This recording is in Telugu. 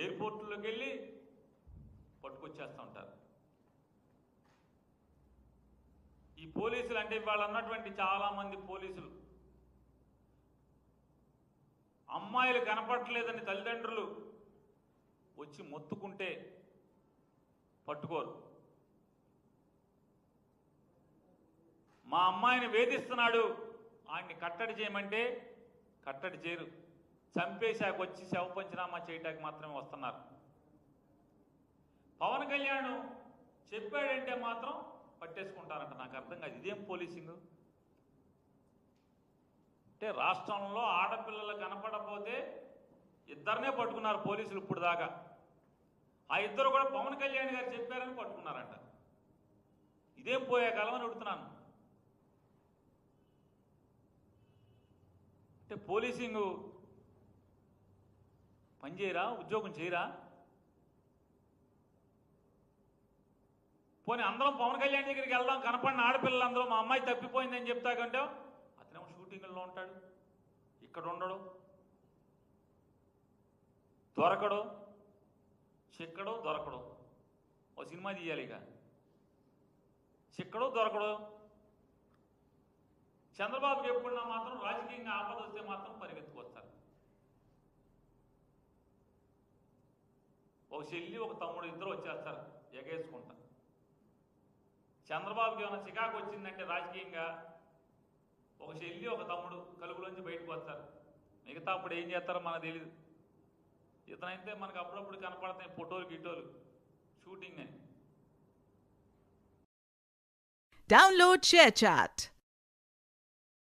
ఎయిర్పోర్టులోకి వెళ్ళి పట్టుకొచ్చేస్తూ ఉంటారు. ఈ పోలీసులు అంటే ఇవాళ ఉన్నటువంటి చాలామంది పోలీసులు అమ్మాయిలు కనపడలేదని తల్లిదండ్రులు వచ్చి మొత్తుకుంటే పట్టుకోరు. మా అమ్మాయిని వేధిస్తున్నాడు, ఆయన్ని కట్టడి చేయమంటే కట్టడి చేయరు. చంపేశాక వచ్చి శవ పంచనామా చేయటానికి మాత్రమే వస్తున్నారు. పవన్ కళ్యాణ్ చెప్పాడంటే మాత్రం పట్టేసుకుంటారంట. నాకు అర్థం కాదు, ఇదేం పోలీసింగ్ అంటే? రాష్ట్రంలో ఆడపిల్లలు కనపడకపోతే ఇద్దరినే పట్టుకున్నారు పోలీసులు ఇప్పుడు దాకా. ఆ ఇద్దరు కూడా పవన్ కళ్యాణ్ గారు చెప్పారని పట్టుకున్నారంట. ఇదేం పోయే కాలం అని అడుగుతున్నాను. అంటే పోలీసింగ్ పనిచేయరా, ఉద్యోగం చేయరా? పోనీ అందరం పవన్ కళ్యాణ్ దగ్గరికి వెళ్దాం, కనపడిన ఆడపిల్లలందరూ మా అమ్మాయి తప్పిపోయిందని చెప్తాకంటే అతనేమో షూటింగ్లో ఉంటాడు, ఇక్కడ ఉండడు, దొరకడు, చిక్కడు దొరకడు. ఓ సినిమా తీయాలి ఇక, చిక్కడు దొరకడు. చంద్రబాబుకి ఎప్పుడున్నా మాత్రం రాజకీయంగా ఆపద వస్తే మాత్రం పరిగెత్తుకొస్తారు. ఒక చెల్లి ఒక తమ్ముడు ఇద్దరు వచ్చేస్తారు ఎగేసుకుంటా. చంద్రబాబుకి ఏమైనా చికాకు వచ్చిందంటే రాజకీయంగా ఒక చెల్లి ఒక తమ్ముడు కలుగులోంచి బయటకు వస్తారు. మిగతా అప్పుడు ఏం చేస్తారో మనకు తెలియదు. ఇతనైతే మనకు అప్పుడప్పుడు కనపడతాయి ఫోటోలు గిటోలు షూటింగ్ అని. Download ShareChat.